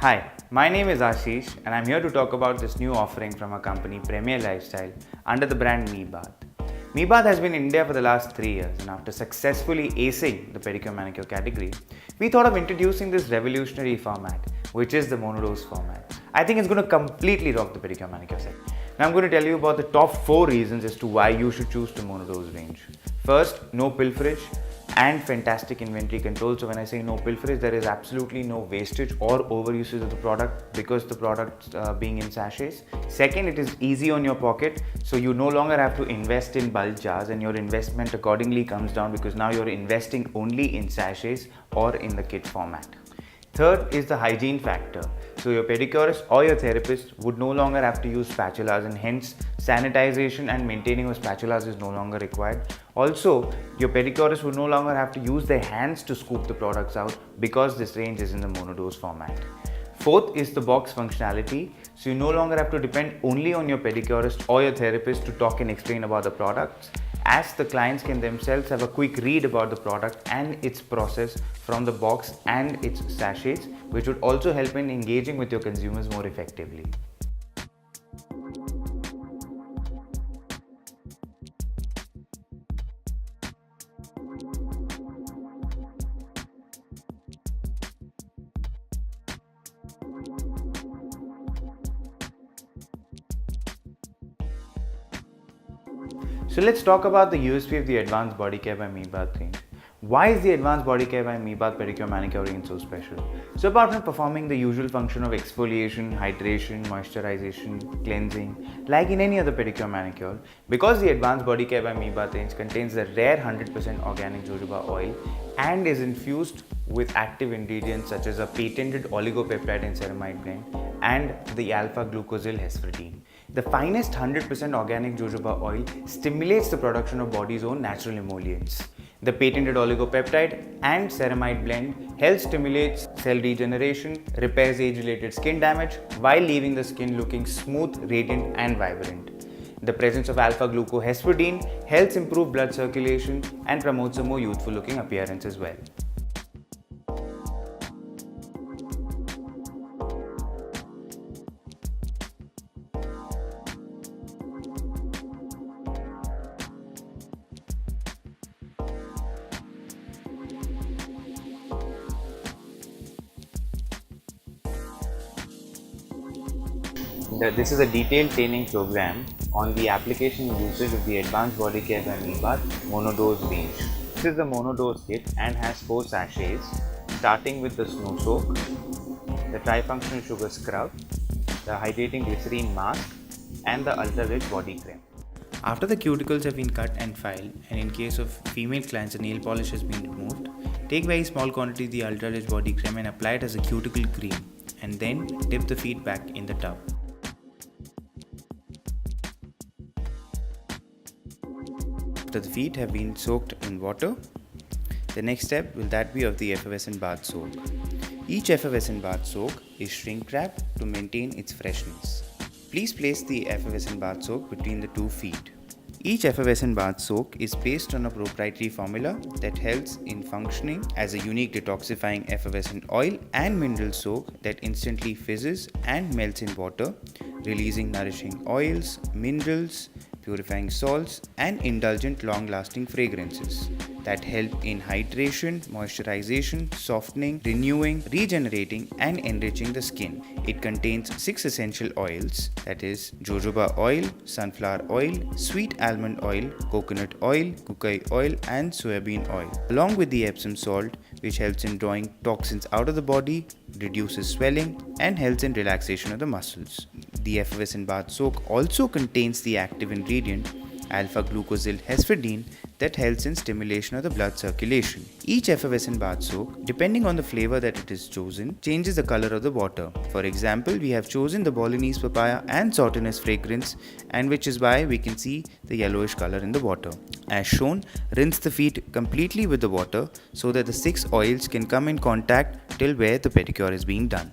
Hi, my name is Ashish and I'm here to talk about this new offering from our company Premier Lifestyle under the brand MeBath. MeBath has been in India for the last 3 years, and after successfully acing the pedicure manicure category, we thought of introducing this revolutionary format, which is the monodose format. I think it's going to completely rock the pedicure manicure sector. Now I'm going to tell you about the top 4 reasons as to why you should choose the monodose range. First, no pilferage and fantastic inventory control. So when I say no pilferage, there is absolutely no wastage or overusage of the product because the product being in sachets. Second, it is easy on your pocket, so you no longer have to invest in bulk jars, and your investment accordingly comes down because now you're investing only in sachets or in the kit format. Third is the hygiene factor. So your pedicurist or your therapist would no longer have to use spatulas, and hence sanitization and maintaining of spatulas is no longer required. Also, your pedicurist would no longer have to use their hands to scoop the products out because this range is in the monodose format. Fourth is the box functionality. So you no longer have to depend only on your pedicurist or your therapist to talk and explain about the products, as the clients can themselves have a quick read about the product and its process from the box and its sachets, which would also help in engaging with your consumers more effectively. So let's talk about the USP of the Advanced Body Care by MeBath range. Why is the Advanced Body Care by MeBath Pedicure Manicure range so special? So apart from performing the usual function of exfoliation, hydration, moisturization, cleansing, like in any other pedicure manicure, because the Advanced Body Care by MeBath range contains the rare 100% organic jojoba oil and is infused with active ingredients such as a patented oligopeptide and ceramide blend and the alpha glucosyl hesperidine. The finest 100% organic jojoba oil stimulates the production of body's own natural emollients. The patented oligopeptide and ceramide blend helps stimulate cell regeneration, repairs age-related skin damage while leaving the skin looking smooth, radiant and vibrant. The presence of alpha-glucohesperidine helps improve blood circulation and promotes a more youthful looking appearance as well. This is a detailed training program on the application and usage of the Advanced Body Care by MeBath monodose range. This is the monodose kit and has 4 sachets, starting with the snow soak, the trifunctional sugar scrub, the hydrating glycerine mask and the ultra rich body cream. After the cuticles have been cut and filed, and in case of female clients the nail polish has been removed, take very small quantity of the ultra rich body cream and apply it as a cuticle cream, and then dip the feet back in the tub. After the feet have been soaked in water, the next step will that be of the effervescent bath soak. Each effervescent bath soak is shrink wrapped to maintain its freshness. Please place the effervescent bath soak between the 2 feet. Each effervescent bath soak is based on a proprietary formula that helps in functioning as a unique detoxifying effervescent oil and mineral soak that instantly fizzes and melts in water, releasing nourishing oils, minerals, purifying salts and indulgent long-lasting fragrances that help in hydration, moisturization, softening, renewing, regenerating and enriching the skin. It contains 6 essential oils, that is jojoba oil, sunflower oil, sweet almond oil, coconut oil, kukai oil and soybean oil, along with the Epsom salt, which helps in drawing toxins out of the body, reduces swelling and helps in relaxation of the muscles. The effervescent bath soak also contains the active ingredient alpha-glucosyl hesperidine that helps in stimulation of the blood circulation. Each effervescent bath soak, depending on the flavor that it is chosen, changes the color of the water. For example, we have chosen the Balinese papaya and sauternes fragrance, and which is why we can see the yellowish color in the water. As shown, rinse the feet completely with the water so that the 6 oils can come in contact till where the pedicure is being done.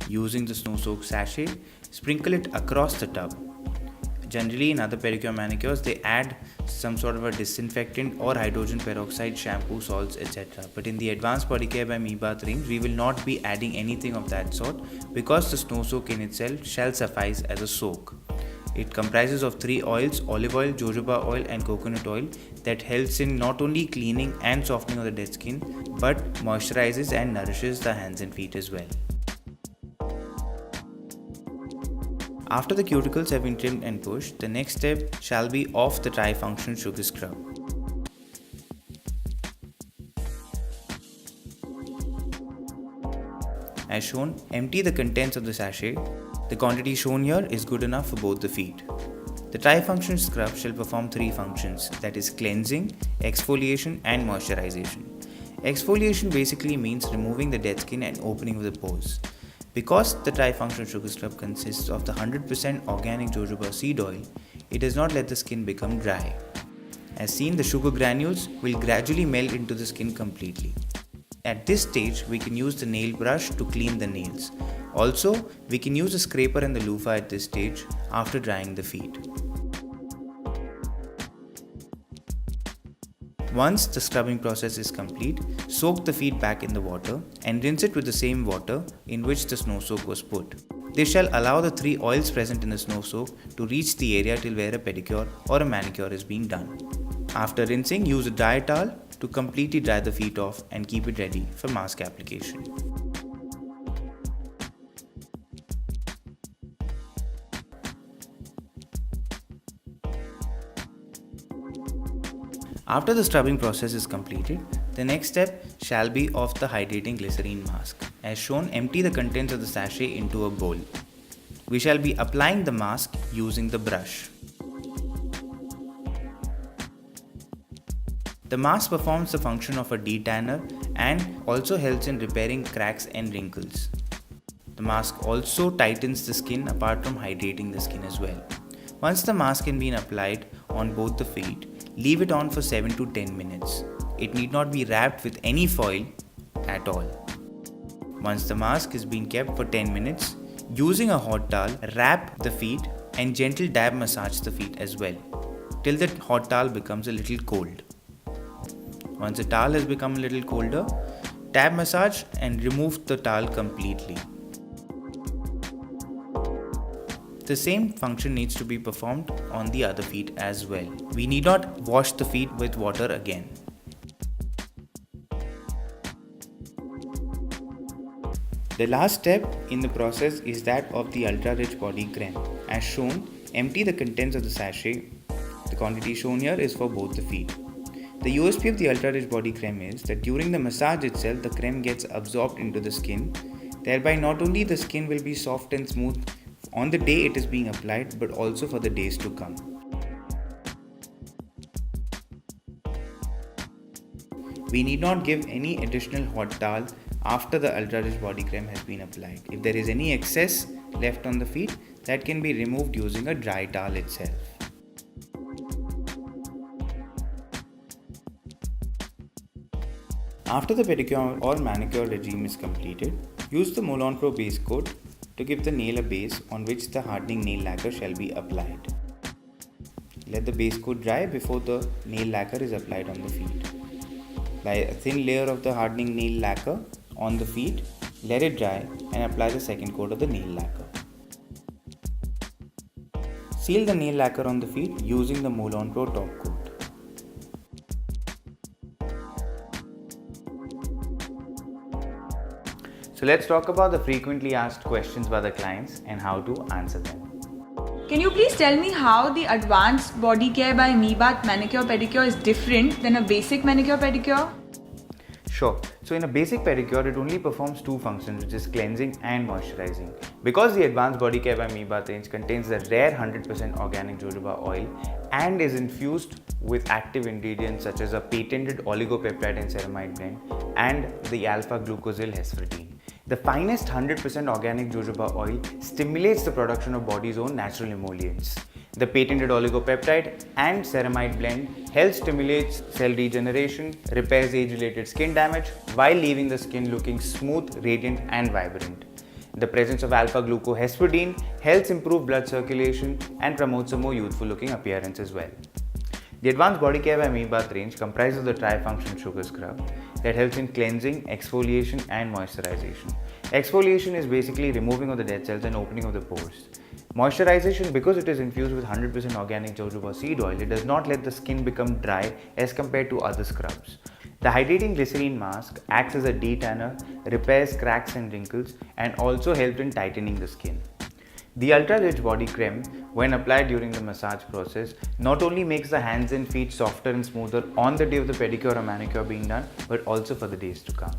Using the snow soak sachet, sprinkle it across the tub. Generally, in other pedicure manicures, they add some sort of a disinfectant or hydrogen peroxide, shampoo, salts, etc. But in the Advanced Body Care by MeBath range, we will not be adding anything of that sort because the snow soak in itself shall suffice as a soak. It comprises of 3 oils: olive oil, jojoba oil and coconut oil, that helps in not only cleaning and softening of the dead skin but moisturizes and nourishes the hands and feet as well. After the cuticles have been trimmed and pushed, the next step shall be of the tri-function sugar scrub. As shown, empty the contents of the sachet. The quantity shown here is good enough for both the feet. The tri-function scrub shall perform 3 functions, that is cleansing, exfoliation and moisturization. Exfoliation basically means removing the dead skin and opening of the pores. Because the tri-function sugar scrub consists of the 100% organic jojoba seed oil, it does not let the skin become dry. As seen, the sugar granules will gradually melt into the skin completely. At this stage, we can use the nail brush to clean the nails. Also, we can use a scraper and the loofah at this stage after drying the feet. Once the scrubbing process is complete, soak the feet back in the water and rinse it with the same water in which the snow soak was put. This shall allow the 3 oils present in the snow soak to reach the area till where a pedicure or a manicure is being done. After rinsing, use a dry towel to completely dry the feet off and keep it ready for mask application. After the scrubbing process is completed, the next step shall be of the hydrating glycerine mask. As shown, empty the contents of the sachet into a bowl. We shall be applying the mask using the brush. The mask performs the function of a detanner and also helps in repairing cracks and wrinkles. The mask also tightens the skin apart from hydrating the skin as well. Once the mask has been applied on both the feet, leave it on for 7 to 10 minutes. It need not be wrapped with any foil at all. Once the mask has been kept for 10 minutes, using a hot towel, wrap the feet and gentle dab massage the feet as well, till the hot towel becomes a little cold. Once the towel has become a little colder, dab massage and remove the towel completely. The same function needs to be performed on the other feet as well. We need not wash the feet with water again. The last step in the process is that of the Ultra Rich Body Creme. As shown, empty the contents of the sachet. The quantity shown here is for both the feet. The USP of the Ultra Rich Body Creme is that during the massage itself, the creme gets absorbed into the skin. Thereby, not only the skin will be soft and smooth on the day it is being applied, but also for the days to come. We need not give any additional hot towel after the Ultra Rich Body Creme has been applied. If there is any excess left on the feet, that can be removed using a dry towel itself. After the pedicure or manicure regime is completed, use the Molon Pro base coat to give the nail a base on which the hardening nail lacquer shall be applied. Let the base coat dry before the nail lacquer is applied on the feet. Apply a thin layer of the hardening nail lacquer on the feet, let it dry and apply the second coat of the nail lacquer. Seal the nail lacquer on the feet using the Molon Pro top coat. So let's talk about the frequently asked questions by the clients and how to answer them. Can you please tell me how the Advanced Body Care by MeBath Manicure Pedicure is different than a basic manicure pedicure? Sure. So in a basic pedicure, it only performs 2 functions, which is cleansing and moisturizing. Because the Advanced Body Care by MeBath range contains the rare 100% organic jojoba oil and is infused with active ingredients such as a patented oligopeptide and ceramide blend and the alpha-glucosyl hesperidine. The finest 100% organic jojoba oil stimulates the production of body's own natural emollients. The patented oligopeptide and ceramide blend helps stimulate cell regeneration, repairs age-related skin damage while leaving the skin looking smooth, radiant and vibrant. The presence of alpha-glucohespridine helps improve blood circulation and promotes a more youthful looking appearance as well. The Advanced Body Care by MeBath range comprises the Tri-Function Sugar Scrub that helps in cleansing, exfoliation and moisturization. Exfoliation is basically removing of the dead cells and opening of the pores. Moisturization, because it is infused with 100% organic jojoba seed oil, it does not let the skin become dry as compared to other scrubs. The hydrating glycerine mask acts as a detanner, repairs cracks and wrinkles, and also helps in tightening the skin. The Ultra Rich Body Creme, when applied during the massage process, not only makes the hands and feet softer and smoother on the day of the pedicure or manicure being done, but also for the days to come.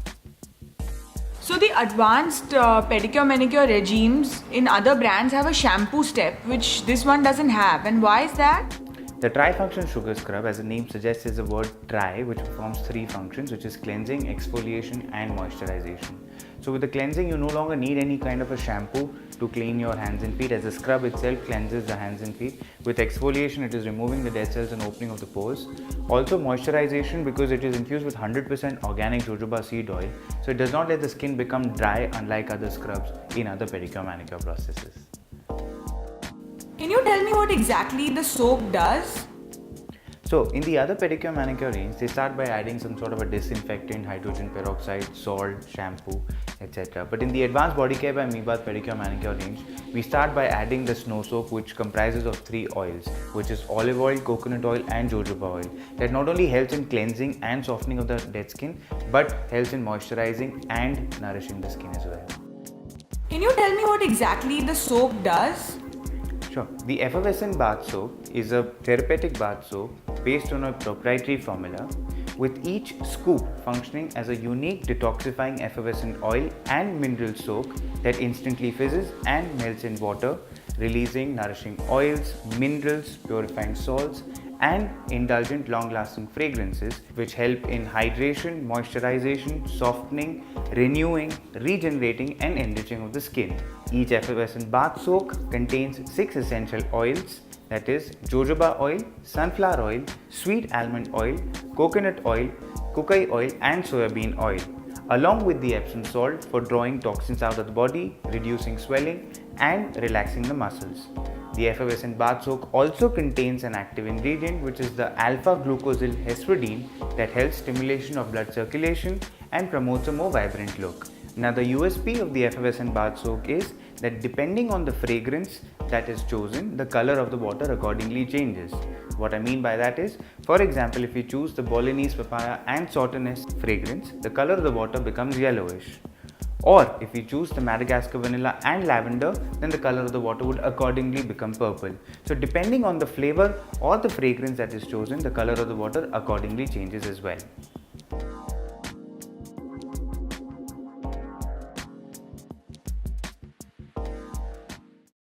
So the advanced pedicure manicure regimes in other brands have a shampoo step, which this one doesn't have. And why is that? The Tri-Function Sugar Scrub, as the name suggests, is the word tri, which performs three functions, which is cleansing, exfoliation and moisturization. So with the cleansing, you no longer need any kind of a shampoo to clean your hands and feet, as the scrub itself cleanses the hands and feet. With exfoliation, it is removing the dead cells and opening of the pores. Also moisturization, because it is infused with 100% organic jojoba seed oil, so it does not let the skin become dry unlike other scrubs in other pedicure manicure processes. Can you tell me what exactly the soap does? So in the other pedicure manicure range, they start by adding some sort of a disinfectant, hydrogen peroxide, salt, shampoo, etc. But in the Advanced Body Care by MeBath pedicure manicure range, we start by adding the snow soap, which comprises of three oils, which is olive oil, coconut oil and jojoba oil, that not only helps in cleansing and softening of the dead skin, but helps in moisturizing and nourishing the skin as well. Can you tell me what exactly the soap does? Sure. The Effervescent Bath Soap is a therapeutic bath soap based on a proprietary formula, with each scoop functioning as a unique detoxifying effervescent oil and mineral soak that instantly fizzes and melts in water, releasing nourishing oils, minerals, purifying salts, and indulgent long-lasting fragrances which help in hydration, moisturization, softening, renewing, regenerating and enriching of the skin. Each effervescent bath soak contains 6 essential oils, that is jojoba oil, sunflower oil, sweet almond oil, coconut oil, cookie oil and soybean oil, along with the Epsom salt for drawing toxins out of the body, reducing swelling and relaxing the muscles. The effervescent bath soak also contains an active ingredient, which is the alpha-glucosyl-hespridine, that helps stimulation of blood circulation and promotes a more vibrant look. Now the USP of the effervescent bath soak is that depending on the fragrance that is chosen, the color of the water accordingly changes. What I mean by that is, for example, if you choose the Balinese papaya and sauternes fragrance, the color of the water becomes yellowish. Or if we choose the Madagascar vanilla and lavender, then the color of the water would accordingly become purple. So depending on the flavor or the fragrance that is chosen, the color of the water accordingly changes as well.